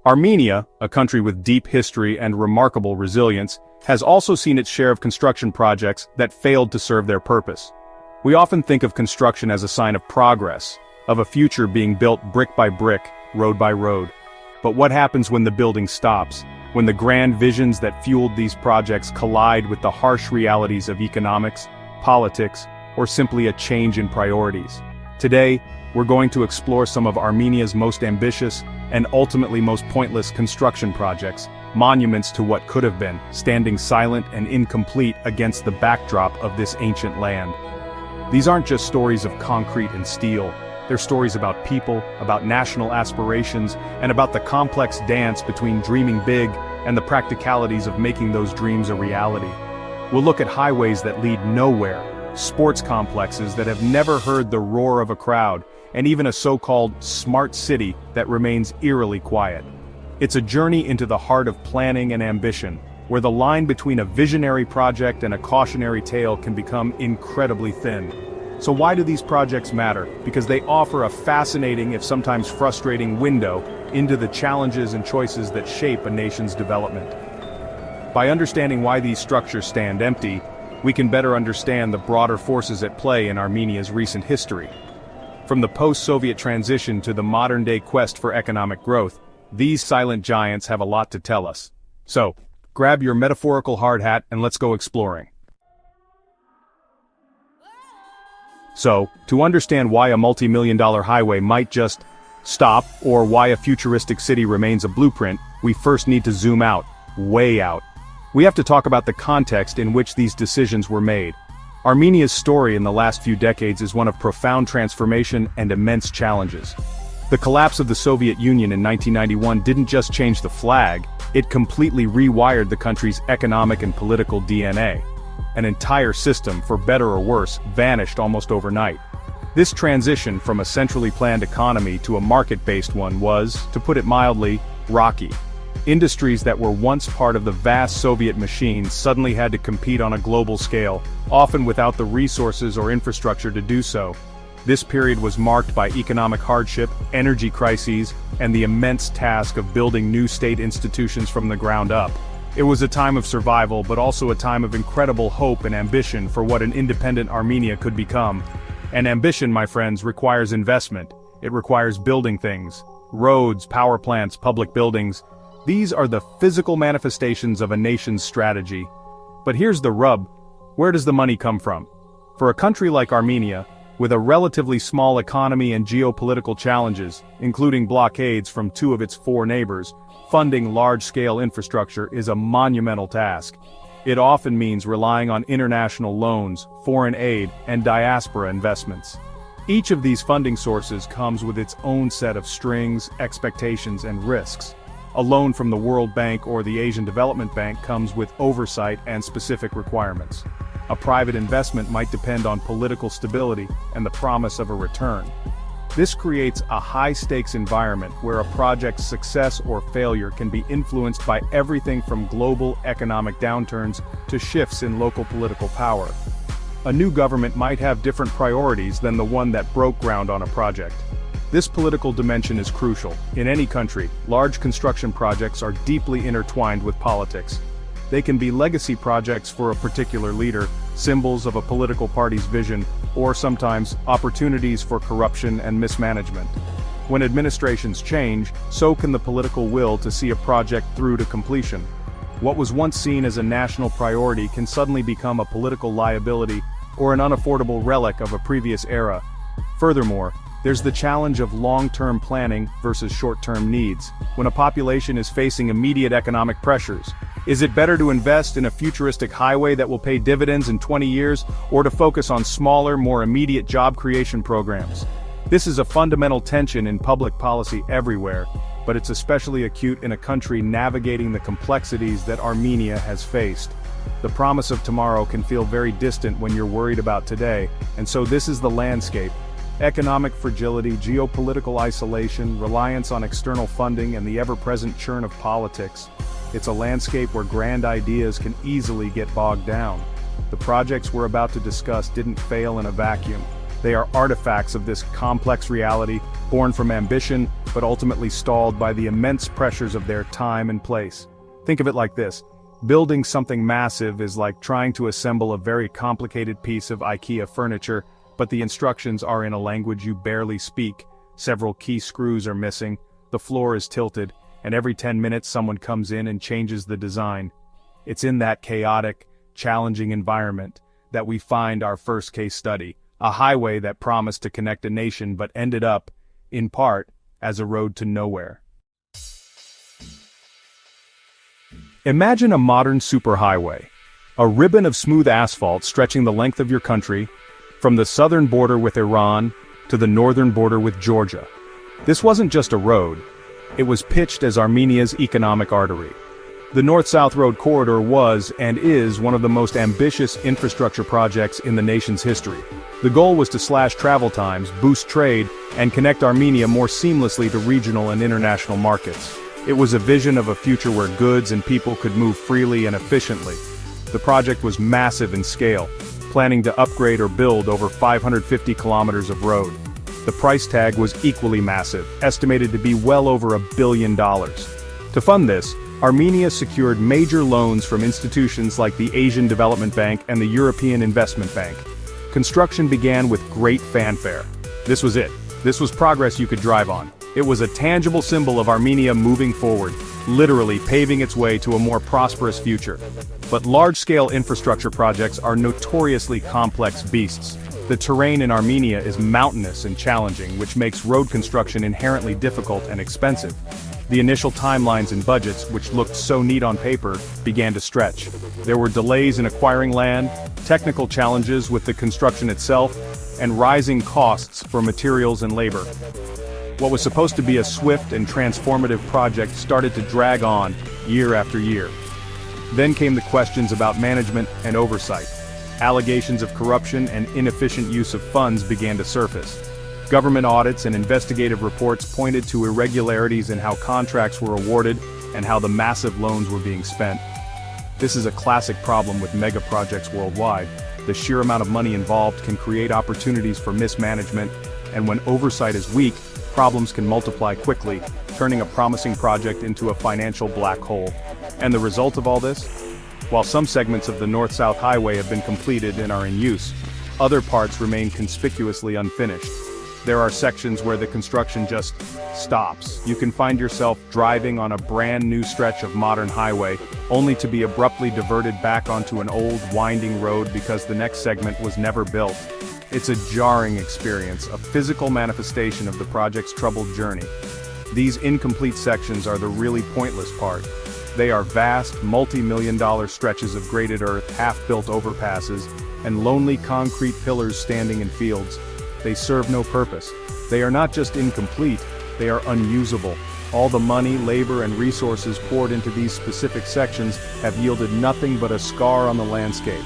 Armenia, a country with deep history and remarkable resilience, has also seen its share of construction projects that failed to serve their purpose. We often think of construction as a sign of progress, of a future being built brick by brick, road by road. But what happens when the building stops, when the grand visions that fueled these projects collide with the harsh realities of economics, politics, or simply a change in priorities? Today, we're going to explore some of Armenia's most ambitious and ultimately most pointless construction projects, monuments to what could have been, standing silent and incomplete against the backdrop of this ancient land. These aren't just stories of concrete and steel. They're stories about people, about national aspirations, and about the complex dance between dreaming big and the practicalities of making those dreams a reality. We'll look at highways that lead nowhere, sports complexes that have never heard the roar of a crowd, and even a so-called smart city that remains eerily quiet. It's a journey into the heart of planning and ambition, where the line between a visionary project and a cautionary tale can become incredibly thin. So why do these projects matter? Because they offer a fascinating, if sometimes frustrating, window into the challenges and choices that shape a nation's development. By understanding why these structures stand empty, we can better understand the broader forces at play in Armenia's recent history. From the post-Soviet transition to the modern-day quest for economic growth, these silent giants have a lot to tell us. So, grab your metaphorical hard hat and let's go exploring. So, to understand why a multi-million-dollar highway might just stop, or why a futuristic city remains a blueprint, we first need to zoom out, way out. We have to talk about the context in which these decisions were made. Armenia's story in the last few decades is one of profound transformation and immense challenges. The collapse of the Soviet Union in 1991 didn't just change the flag, it completely rewired the country's economic and political DNA. An entire system, for better or worse, vanished almost overnight. This transition from a centrally planned economy to a market-based one was, to put it mildly, rocky. Industries that were once part of the vast Soviet machine suddenly had to compete on a global scale, often without the resources or infrastructure to do so. This period was marked by economic hardship, energy crises, and the immense task of building new state institutions from the ground up. It was a time of survival, but also a time of incredible hope and ambition for what an independent Armenia could become. And ambition, my friends, requires investment. It requires building things. Roads, power plants, public buildings. These are the physical manifestations of a nation's strategy. But here's the rub. Where does the money come from? For a country like Armenia, with a relatively small economy and geopolitical challenges, including blockades from 2 of its 4 neighbors, funding large-scale infrastructure is a monumental task. It often means relying on international loans, foreign aid, and diaspora investments. Each of these funding sources comes with its own set of strings, expectations, and risks. A loan from the World Bank or the Asian Development Bank comes with oversight and specific requirements. A private investment might depend on political stability and the promise of a return. This creates a high-stakes environment where a project's success or failure can be influenced by everything from global economic downturns to shifts in local political power. A new government might have different priorities than the one that broke ground on a project. This political dimension is crucial. In any country, large construction projects are deeply intertwined with politics. They can be legacy projects for a particular leader, symbols of a political party's vision, or sometimes opportunities for corruption and mismanagement. When administrations change, so can the political will to see a project through to completion. What was once seen as a national priority can suddenly become a political liability or an unaffordable relic of a previous era. Furthermore, there's the challenge of long-term planning versus short-term needs. When a population is facing immediate economic pressures, is it better to invest in a futuristic highway that will pay dividends in 20 years, or to focus on smaller, more immediate job creation programs? This is a fundamental tension in public policy everywhere, but it's especially acute in a country navigating the complexities that Armenia has faced. The promise of tomorrow can feel very distant when you're worried about today, and so this is the landscape. Economic fragility, geopolitical isolation, reliance on external funding, and the ever-present churn of politics. It's a landscape where grand ideas can easily get bogged down. The projects we're about to discuss didn't fail in a vacuum. They are artifacts of this complex reality, born from ambition, but ultimately stalled by the immense pressures of their time and place. Think of it like this. Building something massive is like trying to assemble a very complicated piece of IKEA furniture, but the instructions are in a language you barely speak. Several key screws are missing, the floor is tilted, and every 10 minutes someone comes in and changes the design. It's in that chaotic, challenging environment that we find our first case study, a highway that promised to connect a nation but ended up, in part, as a road to nowhere. Imagine a modern superhighway, a ribbon of smooth asphalt stretching the length of your country, from the southern border with Iran to the northern border with Georgia. This wasn't just a road, it was pitched as Armenia's economic artery. The North-South Road Corridor was, and is, one of the most ambitious infrastructure projects in the nation's history. The goal was to slash travel times, boost trade, and connect Armenia more seamlessly to regional and international markets. It was a vision of a future where goods and people could move freely and efficiently. The project was massive in scale, planning to upgrade or build over 550 kilometers of road. The price tag was equally massive, estimated to be well over $1 billion. To fund this, Armenia secured major loans from institutions like the Asian Development Bank and the European Investment Bank. Construction began with great fanfare. This was it. This was progress you could drive on. It was a tangible symbol of Armenia moving forward, literally paving its way to a more prosperous future. But large-scale infrastructure projects are notoriously complex beasts. The terrain in Armenia is mountainous and challenging, which makes road construction inherently difficult and expensive. The initial timelines and budgets, which looked so neat on paper, began to stretch. There were delays in acquiring land, technical challenges with the construction itself, and rising costs for materials and labor. What was supposed to be a swift and transformative project started to drag on, year after year. Then came the questions about management and oversight. Allegations of corruption and inefficient use of funds began to surface. Government audits and investigative reports pointed to irregularities in how contracts were awarded and how the massive loans were being spent. This is a classic problem with mega projects worldwide. The sheer amount of money involved can create opportunities for mismanagement, and when oversight is weak, problems can multiply quickly, turning a promising project into a financial black hole. And the result of all this? While some segments of the North-South Highway have been completed and are in use, other parts remain conspicuously unfinished. There are sections where the construction just stops. You can find yourself driving on a brand new stretch of modern highway, only to be abruptly diverted back onto an old, winding road because the next segment was never built. It's a jarring experience, a physical manifestation of the project's troubled journey. These incomplete sections are the really pointless part. They are vast, multi-million-dollar stretches of graded earth, half-built overpasses, and lonely concrete pillars standing in fields. They serve no purpose. They are not just incomplete, they are unusable. All the money, labor, and resources poured into these specific sections have yielded nothing but a scar on the landscape.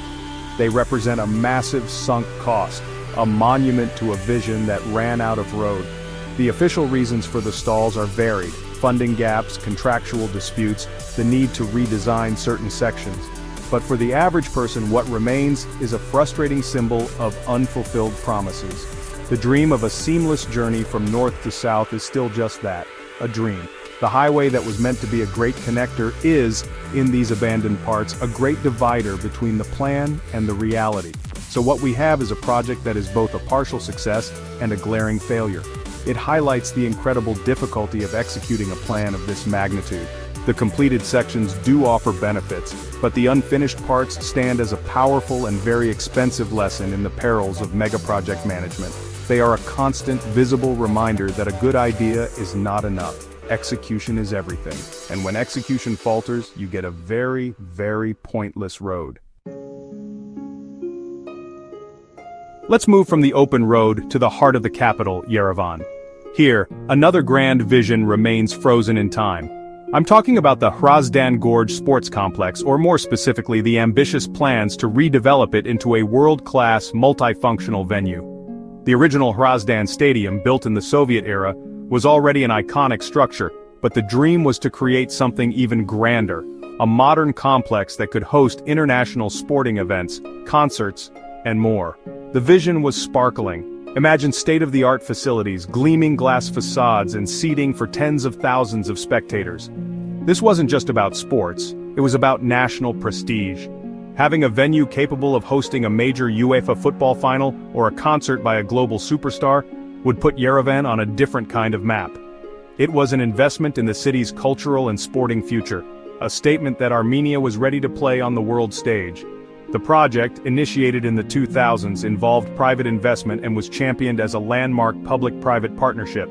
They represent a massive sunk cost, a monument to a vision that ran out of road. The official reasons for the stalls are varied: funding gaps, contractual disputes, the need to redesign certain sections. But for the average person, what remains is a frustrating symbol of unfulfilled promises. The dream of a seamless journey from north to south is still just that, a dream. The highway that was meant to be a great connector is, in these abandoned parts, a great divider between the plan and the reality. So what we have is a project that is both a partial success and a glaring failure. It highlights the incredible difficulty of executing a plan of this magnitude. The completed sections do offer benefits, but the unfinished parts stand as a powerful and very expensive lesson in the perils of mega-project management. They are a constant, visible reminder that a good idea is not enough. Execution is everything. And when execution falters, you get a very, very pointless road. Let's move from the open road to the heart of the capital, Yerevan. Here, another grand vision remains frozen in time. I'm talking about the Hrazdan Gorge Sports Complex, or more specifically the ambitious plans to redevelop it into a world-class, multifunctional venue. The original Hrazdan Stadium, built in the Soviet era, was already an iconic structure, but the dream was to create something even grander, a modern complex that could host international sporting events, concerts, and more. The vision was sparkling, Imagine state-of-the-art facilities, gleaming glass facades, and seating for tens of thousands of spectators. This wasn't just about sports, it was about national prestige. Having a venue capable of hosting a major UEFA football final or a concert by a global superstar would put Yerevan on a different kind of map. It was an investment in the city's cultural and sporting future, a statement that Armenia was ready to play on the world stage. The project, initiated in the 2000s, involved private investment and was championed as a landmark public-private partnership.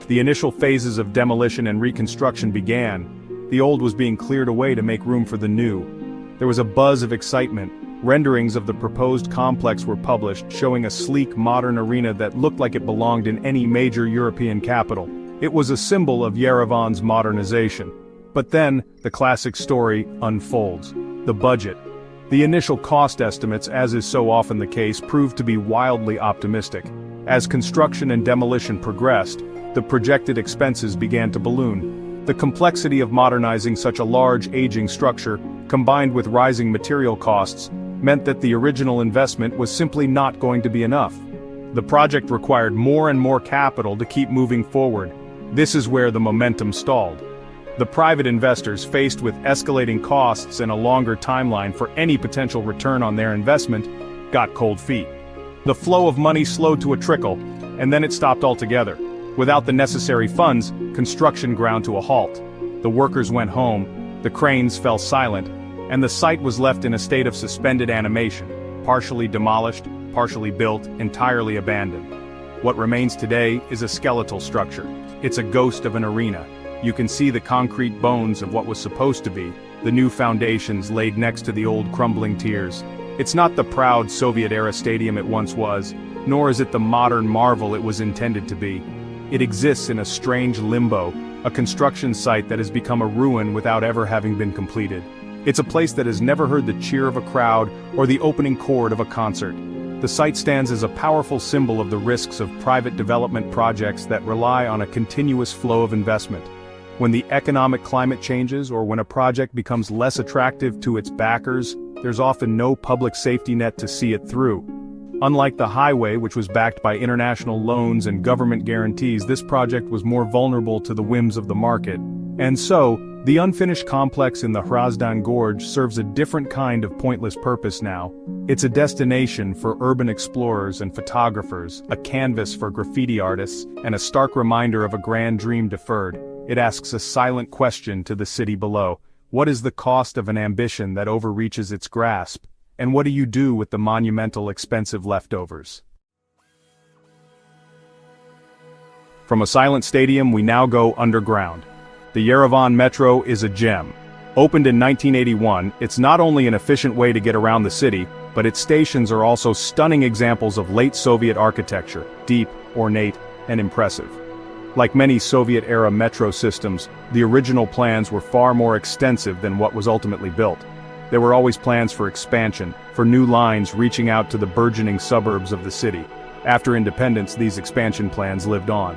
The initial phases of demolition and reconstruction began. The old was being cleared away to make room for the new. There was a buzz of excitement. Renderings of the proposed complex were published, showing a sleek, modern arena that looked like it belonged in any major European capital. It was a symbol of Yerevan's modernization. But then, the classic story unfolds. The budget. The initial cost estimates, as is so often the case, proved to be wildly optimistic. As construction and demolition progressed, the projected expenses began to balloon. The complexity of modernizing such a large, aging structure, combined with rising material costs, meant that the original investment was simply not going to be enough. The project required more and more capital to keep moving forward. This is where the momentum stalled. The private investors, faced with escalating costs and a longer timeline for any potential return on their investment, got cold feet. The flow of money slowed to a trickle, and then it stopped altogether. Without the necessary funds, construction ground to a halt. The workers went home, the cranes fell silent, and the site was left in a state of suspended animation, partially demolished, partially built, entirely abandoned. What remains today is a skeletal structure. It's a ghost of an arena. You can see the concrete bones of what was supposed to be, the new foundations laid next to the old crumbling tiers. It's not the proud Soviet-era stadium it once was, nor is it the modern marvel it was intended to be. It exists in a strange limbo, a construction site that has become a ruin without ever having been completed. It's a place that has never heard the cheer of a crowd or the opening chord of a concert. The site stands as a powerful symbol of the risks of private development projects that rely on a continuous flow of investment. When the economic climate changes or when a project becomes less attractive to its backers, there's often no public safety net to see it through. Unlike the highway, which was backed by international loans and government guarantees, this project was more vulnerable to the whims of the market. And so, the unfinished complex in the Hrazdan Gorge serves a different kind of pointless purpose now. It's a destination for urban explorers and photographers, a canvas for graffiti artists, and a stark reminder of a grand dream deferred. It asks a silent question to the city below. What is the cost of an ambition that overreaches its grasp? And what do you do with the monumental, expensive leftovers? From a silent stadium, we now go underground. The Yerevan Metro is a gem. Opened in 1981, it's not only an efficient way to get around the city, but its stations are also stunning examples of late Soviet architecture, deep, ornate, and impressive. Like many Soviet-era metro systems, the original plans were far more extensive than what was ultimately built. There were always plans for expansion, for new lines reaching out to the burgeoning suburbs of the city. After independence, these expansion plans lived on.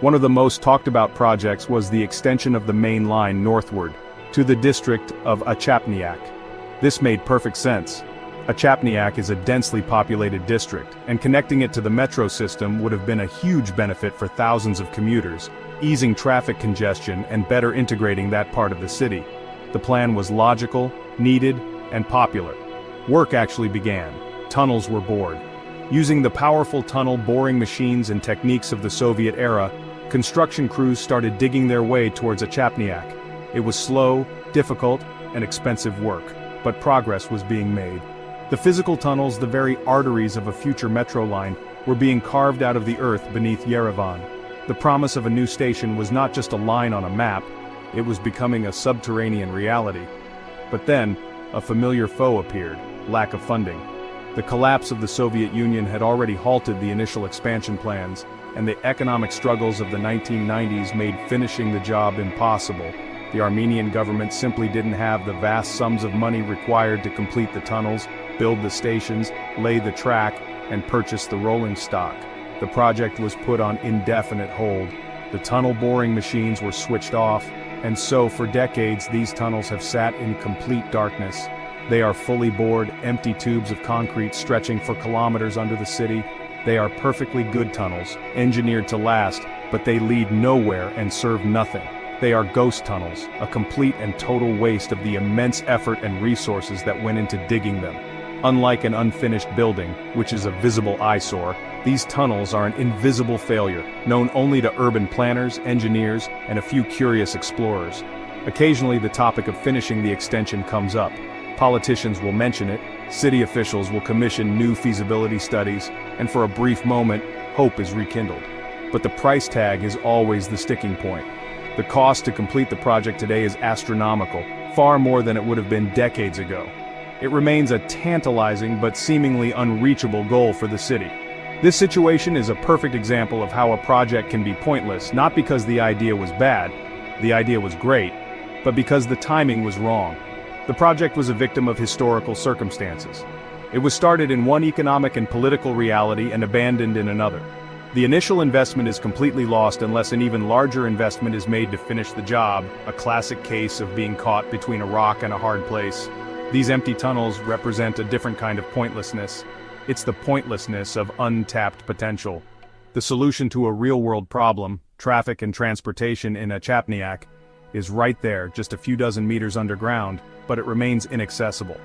One of the most talked about projects was the extension of the main line northward, to the district of Achapniak. This made perfect sense. Achapniak is a densely populated district, and connecting it to the metro system would have been a huge benefit for thousands of commuters, easing traffic congestion and better integrating that part of the city. The plan was logical, needed, and popular. Work actually began. Tunnels were bored. Using the powerful tunnel boring machines and techniques of the Soviet era, construction crews started digging their way towards Achapniak. It was slow, difficult, and expensive work, but progress was being made. The physical tunnels, the very arteries of a future metro line, were being carved out of the earth beneath Yerevan. The promise of a new station was not just a line on a map, it was becoming a subterranean reality. But then, a familiar foe appeared: lack of funding. The collapse of the Soviet Union had already halted the initial expansion plans, and the economic struggles of the 1990s made finishing the job impossible. The Armenian government simply didn't have the vast sums of money required to complete the tunnels, build the stations, lay the track, and purchase the rolling stock. The project was put on indefinite hold. The tunnel boring machines were switched off, and so for decades these tunnels have sat in complete darkness. They are fully bored, empty tubes of concrete stretching for kilometers under the city. They are perfectly good tunnels, engineered to last, but they lead nowhere and serve nothing. They are ghost tunnels, a complete and total waste of the immense effort and resources that went into digging them. Unlike an unfinished building, which is a visible eyesore, these tunnels are an invisible failure, known only to urban planners, engineers, and a few curious explorers. Occasionally the topic of finishing the extension comes up. Politicians will mention it, city officials will commission new feasibility studies, and for a brief moment, hope is rekindled. But the price tag is always the sticking point. The cost to complete the project today is astronomical, far more than it would have been decades ago. It remains a tantalizing but seemingly unreachable goal for the city. This situation is a perfect example of how a project can be pointless, not because the idea was bad, the idea was great, but because the timing was wrong. The project was a victim of historical circumstances. It was started in one economic and political reality and abandoned in another. The initial investment is completely lost unless an even larger investment is made to finish the job, a classic case of being caught between a rock and a hard place. These empty tunnels represent a different kind of pointlessness. It's the pointlessness of untapped potential. The solution to a real-world problem, traffic and transportation in Achapniak, is right there, just a few dozen meters underground, but it remains inaccessible.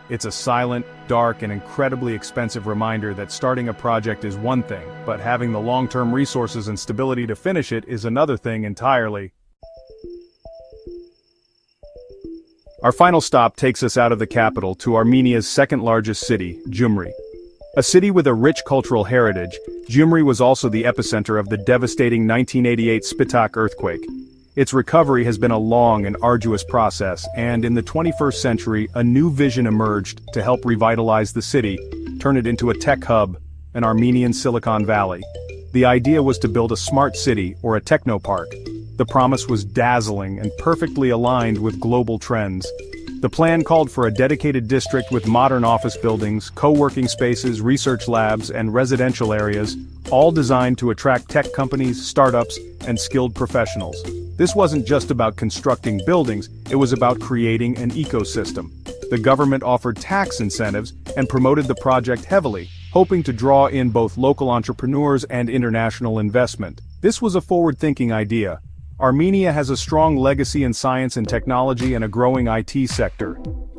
It's a silent, dark, and incredibly expensive reminder that starting a project is one thing, but having the long-term resources and stability to finish it is another thing entirely. Our final stop takes us out of the capital to Armenia's second-largest city, Gyumri. A city with a rich cultural heritage, Gyumri was also the epicenter of the devastating 1988 Spitak earthquake. Its recovery has been a long and arduous process, and in the 21st century, a new vision emerged to help revitalize the city, turn it into a tech hub, an Armenian Silicon Valley. The idea was to build a smart city, or a technopark. The promise was dazzling and perfectly aligned with global trends. The plan called for a dedicated district with modern office buildings, co-working spaces, research labs, and residential areas, all designed to attract tech companies, startups, and skilled professionals. This wasn't just about constructing buildings, it was about creating an ecosystem. The government offered tax incentives and promoted the project heavily, hoping to draw in both local entrepreneurs and international investment. This was a forward-thinking idea. Armenia has a strong legacy in science and technology and a growing IT sector.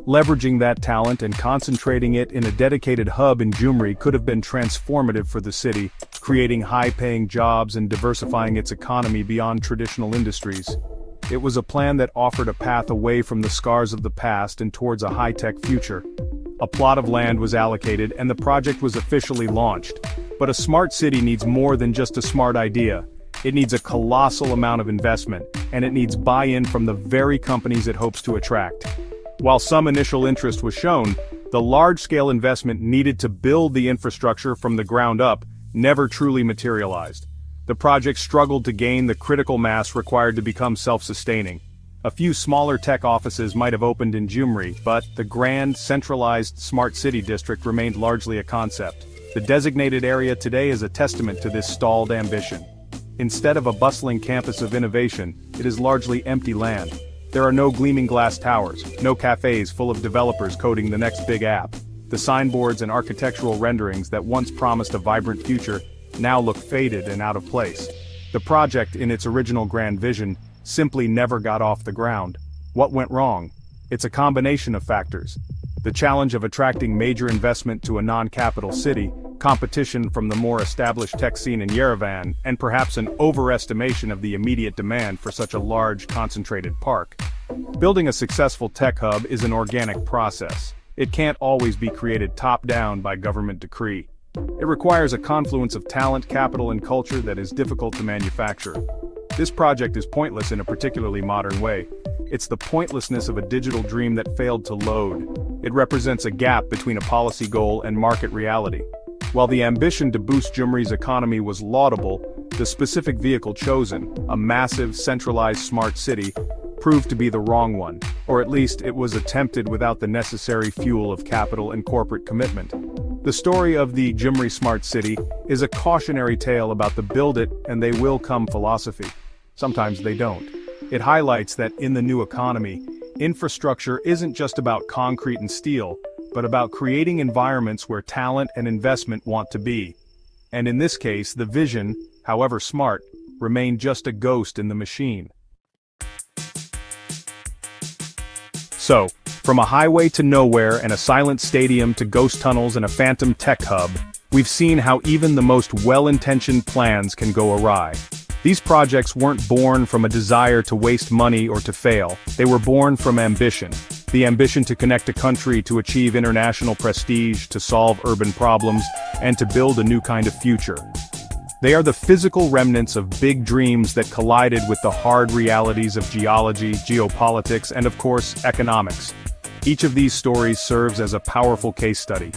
Leveraging that talent and concentrating it in a dedicated hub in Gyumri could have been transformative for the city, creating high-paying jobs and diversifying its economy beyond traditional industries. It was a plan that offered a path away from the scars of the past and towards a high-tech future. A plot of land was allocated and the project was officially launched. But a smart city needs more than just a smart idea. It needs a colossal amount of investment, and it needs buy-in from the very companies it hopes to attract. While some initial interest was shown, the large-scale investment needed to build the infrastructure from the ground up never truly materialized. The project struggled to gain the critical mass required to become self-sustaining. A few smaller tech offices might have opened in Gyumri, but the grand, centralized smart city district remained largely a concept. The designated area today is a testament to this stalled ambition. Instead of a bustling campus of innovation, it is largely empty land. There are no gleaming glass towers, no cafes full of developers coding the next big app. The signboards and architectural renderings that once promised a vibrant future now look faded and out of place. The project, in its original grand vision, simply never got off the ground. What went wrong? It's a combination of factors. The challenge of attracting major investment to a non-capital city, competition from the more established tech scene in Yerevan, and perhaps an overestimation of the immediate demand for such a large, concentrated park. Building a successful tech hub is an organic process. It can't always be created top-down by government decree. It requires a confluence of talent, capital, and culture that is difficult to manufacture. This project is pointless in a particularly modern way. It's the pointlessness of a digital dream that failed to load. It represents a gap between a policy goal and market reality. While the ambition to boost Gyumri's economy was laudable, the specific vehicle chosen, a massive, centralized smart city, proved to be the wrong one, or at least it was attempted without the necessary fuel of capital and corporate commitment. The story of the Gyumri Smart City is a cautionary tale about the build it and they will come philosophy. Sometimes they don't. It highlights that in the new economy, infrastructure isn't just about concrete and steel, but about creating environments where talent and investment want to be. And in this case, the vision, however smart, remained just a ghost in the machine. So, from a highway to nowhere and a silent stadium to ghost tunnels and a phantom tech hub, we've seen how even the most well-intentioned plans can go awry. These projects weren't born from a desire to waste money or to fail. They were born from ambition. The ambition to connect a country, to achieve international prestige, to solve urban problems, and to build a new kind of future. They are the physical remnants of big dreams that collided with the hard realities of geology, geopolitics, and of course, economics. Each of these stories serves as a powerful case study.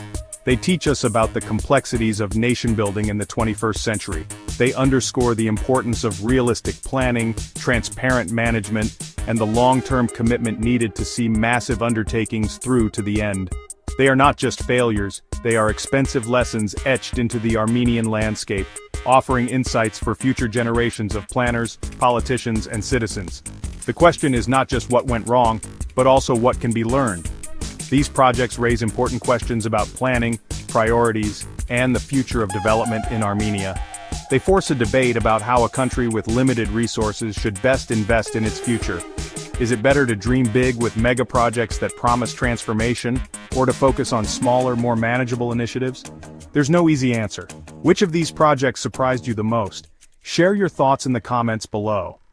They teach us about the complexities of nation-building in the 21st century. They underscore the importance of realistic planning, transparent management, and the long-term commitment needed to see massive undertakings through to the end. They are not just failures, they are expensive lessons etched into the Armenian landscape, offering insights for future generations of planners, politicians, and citizens. The question is not just what went wrong, but also what can be learned. These projects raise important questions about planning, priorities, and the future of development in Armenia. They force a debate about how a country with limited resources should best invest in its future. Is it better to dream big with mega projects that promise transformation, or to focus on smaller, more manageable initiatives? There's no easy answer. Which of these projects surprised you the most? Share your thoughts in the comments below.